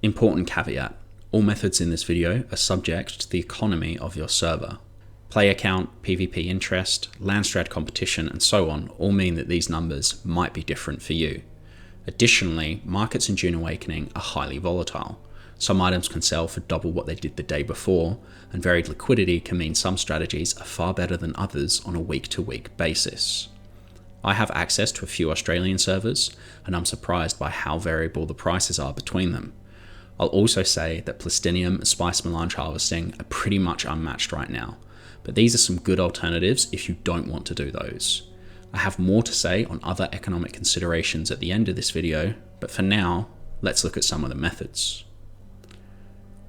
Important caveat, all methods in this video are subject to the economy of your server. Player count, PvP interest, land strat competition, and so on all mean that these numbers might be different for you. Additionally, markets in Dune Awakening are highly volatile. Some items can sell for double what they did the day before, and varied liquidity can mean some strategies are far better than others on a week-to-week basis. I have access to a few Australian servers, and I'm surprised by how variable the prices are between them. I'll also say that Plastanium and Spice Melange harvesting are pretty much unmatched right now, but these are some good alternatives if you don't want to do those. I have more to say on other economic considerations at the end of this video, but for now, let's look at some of the methods.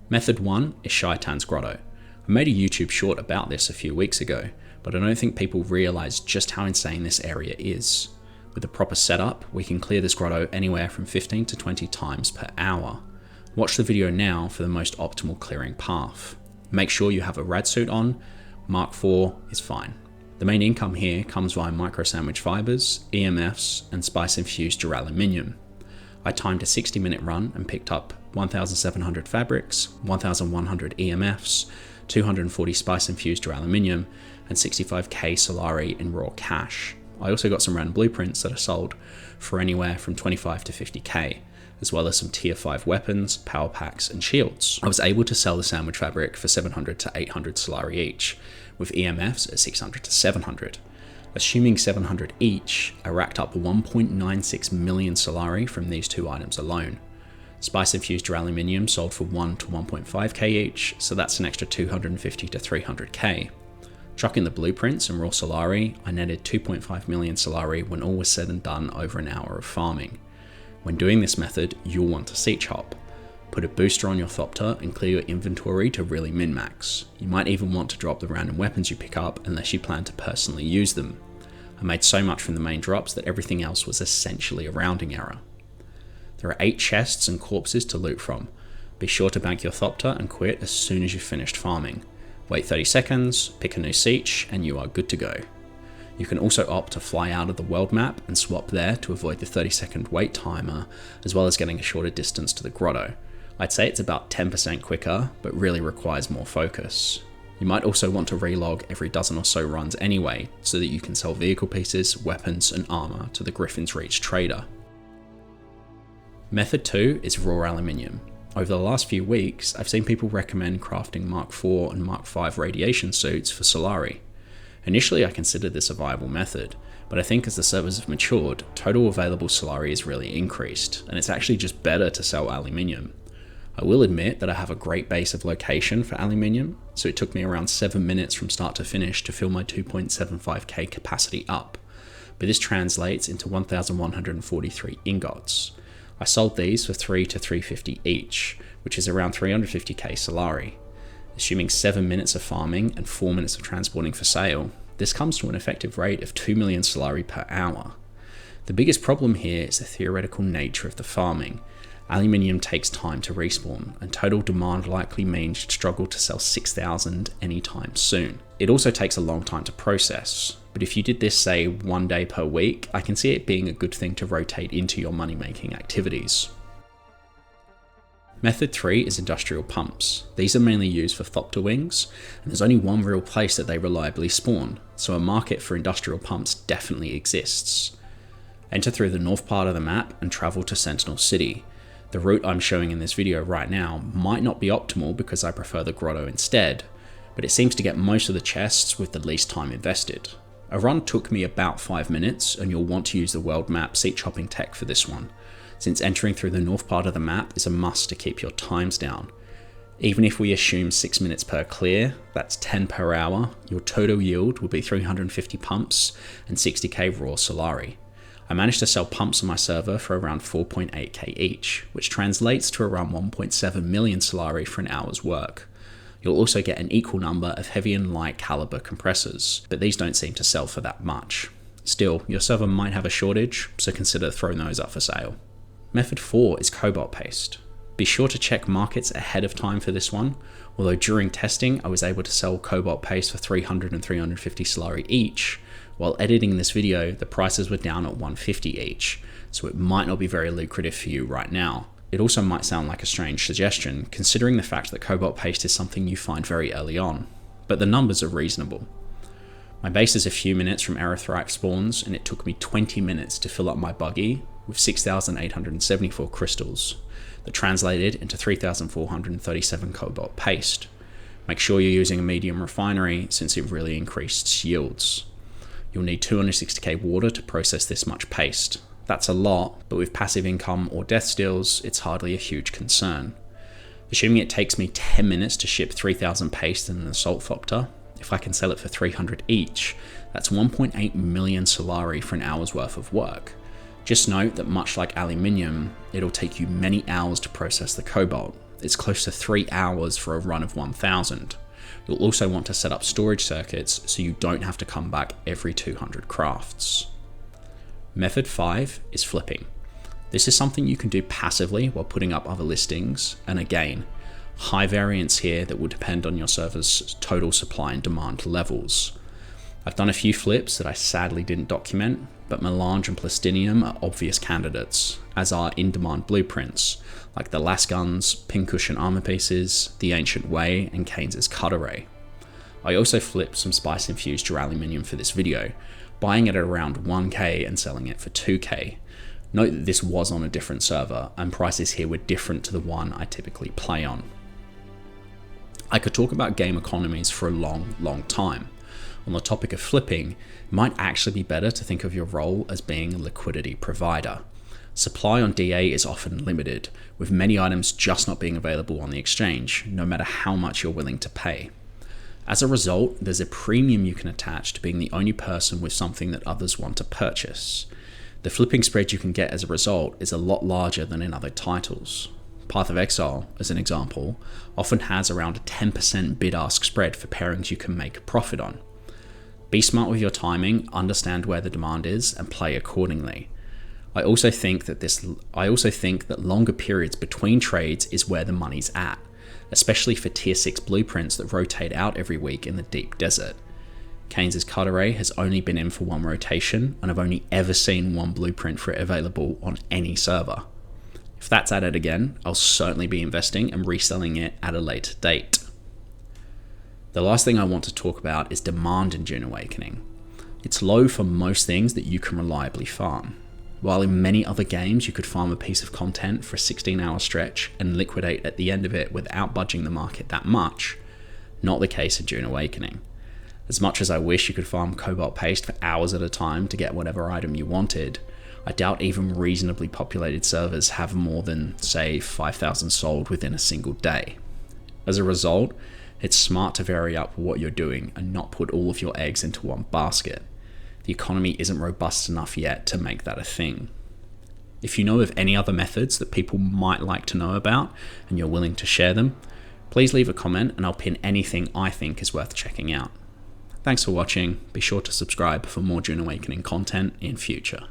Method 1 is Shaitan's Grotto. I made a YouTube short about this a few weeks ago, but I don't think people realise just how insane this area is. With the proper setup, we can clear this grotto anywhere from 15 to 20 times per hour. Watch the video now for the most optimal clearing path. Make sure you have a rad suit on, Mark IV is fine. The main income here comes via micro sandwich fibers, EMFs, and spice infused duraluminium. I timed a 60-minute run and picked up 1,700 fabrics, 1,100 EMFs, 240 spice infused duraluminium, and 65k Solari in raw cash. I also got some random blueprints that are sold for anywhere from 25 to 50k, as well as some tier 5 weapons, power packs, and shields. I was able to sell the sandwich fabric for 700 to 800 Solari each, with EMFs at 600 to 700. Assuming 700 each, I racked up 1.96 million Solari from these two items alone. Spice infused duraluminium sold for 1 to 1.5k each, so that's an extra 250 to 300k. Chuck in the blueprints and raw Solari, I netted 2.5 million Solari when all was said and done over an hour of farming. When doing this method, you'll want to siege hop. Put a booster on your Thopter and clear your inventory to really min-max. You might even want to drop the random weapons you pick up unless you plan to personally use them. I made so much from the main drops that everything else was essentially a rounding error. There are 8 chests and corpses to loot from. Be sure to bank your Thopter and quit as soon as you've finished farming. Wait 30 seconds, pick a new siege, and you are good to go. You can also opt to fly out of the world map and swap there to avoid the 30-second wait timer, as well as getting a shorter distance to the grotto. I'd say it's about 10% quicker, but really requires more focus. You might also want to relog every dozen or so runs anyway, so that you can sell vehicle pieces, weapons, and armor to the Griffin's Reach trader. Method 2 is raw aluminium. Over the last few weeks, I've seen people recommend crafting Mark IV and Mark V radiation suits for Solari. Initially, I considered this a viable method, but I think as the servers have matured, total available Solari has really increased, and it's actually just better to sell aluminium. I will admit that I have a great base of location for aluminium, so it took me around 7 minutes from start to finish to fill my 2.75k capacity up, but this translates into 1,143 ingots. I sold these for 3 to 350 each, which is around 350k Solari. Assuming 7 minutes of farming and 4 minutes of transporting for sale, this comes to an effective rate of 2 million Solari per hour. The biggest problem here is the theoretical nature of the farming. Aluminium takes time to respawn, and total demand likely means you'd struggle to sell 6,000 anytime soon. It also takes a long time to process, but if you did this say 1 day per week, I can see it being a good thing to rotate into your money-making activities. Method 3 is industrial pumps. These are mainly used for Thopter wings, and there's only one real place that they reliably spawn, so a market for industrial pumps definitely exists. Enter through the north part of the map and travel to Sentinel City. The route I'm showing in this video right now might not be optimal because I prefer the grotto instead, but it seems to get most of the chests with the least time invested. A run took me about 5 minutes, and you'll want to use the world map seat chopping tech for this one, since entering through the north part of the map is a must to keep your times down. Even if we assume 6 minutes per clear, that's 10 per hour, your total yield will be 350 pumps and 60k raw Solari. I managed to sell pumps on my server for around 4.8k each, which translates to around 1.7 million Solari for an hour's work. You'll also get an equal number of heavy and light caliber compressors, but these don't seem to sell for that much. Still, your server might have a shortage, so consider throwing those up for sale. Method 4 is Cobalt paste. Be sure to check markets ahead of time for this one, although during testing I was able to sell Cobalt paste for 300 and 350 Solari each. While editing this video, the prices were down at 150 each, so it might not be very lucrative for you right now. It also might sound like a strange suggestion, considering the fact that cobalt paste is something you find very early on, but the numbers are reasonable. My base is a few minutes from erythrite spawns, and it took me 20 minutes to fill up my buggy with 6,874 crystals, that translated into 3,437 cobalt paste. Make sure you're using a medium refinery since it really increased yields. You'll need 260k water to process this much paste. That's a lot, but with passive income or death steals, it's hardly a huge concern. Assuming it takes me 10 minutes to ship 3,000 paste in an assault thopter, if I can sell it for 300 each, that's 1.8 million Solari for an hour's worth of work. Just note that much like aluminium, it'll take you many hours to process the cobalt. It's close to 3 hours for a run of 1,000. You'll also want to set up storage circuits so you don't have to come back every 200 crafts. Method 5 is flipping. This is something you can do passively while putting up other listings, and again, high variance here that will depend on your server's total supply and demand levels. I've done a few flips that I sadly didn't document, but Melange and Plastanium are obvious candidates, as are in-demand blueprints, like the Lasguns, Pincushion armor pieces, the Ancient Way, and Keynes' Cut Array. I also flipped some spice-infused duraluminium for this video, buying it at around 1k and selling it for 2k. Note that this was on a different server, and prices here were different to the one I typically play on. I could talk about game economies for a long time. On the topic of flipping, it might actually be better to think of your role as being a liquidity provider. Supply on DA is often limited, with many items just not being available on the exchange, no matter how much you're willing to pay. As a result, there's a premium you can attach to being the only person with something that others want to purchase. The flipping spread you can get as a result is a lot larger than in other titles. Path of Exile, as an example, often has around a 10% bid-ask spread for pairings you can make a profit on. Be smart with your timing, understand where the demand is, and play accordingly. I also think that longer periods between trades is where the money's at, especially for tier 6 blueprints that rotate out every week in the deep desert. Keynes' Cut Array has only been in for one rotation, and I've only ever seen one blueprint for it available on any server. If that's added again, I'll certainly be investing and reselling it at a later date. The last thing I want to talk about is demand in Dune Awakening. It's low for most things that you can reliably farm. While in many other games you could farm a piece of content for a 16-hour stretch and liquidate at the end of it without budging the market that much, not the case in Dune Awakening. As much as I wish you could farm cobalt paste for hours at a time to get whatever item you wanted, I doubt even reasonably populated servers have more than, say, 5,000 sold within a single day. As a result, it's smart to vary up what you're doing and not put all of your eggs into one basket. The economy isn't robust enough yet to make that a thing. If you know of any other methods that people might like to know about and you're willing to share them, please leave a comment and I'll pin anything I think is worth checking out. Thanks for watching. Be sure to subscribe for more Dune Awakening content in future.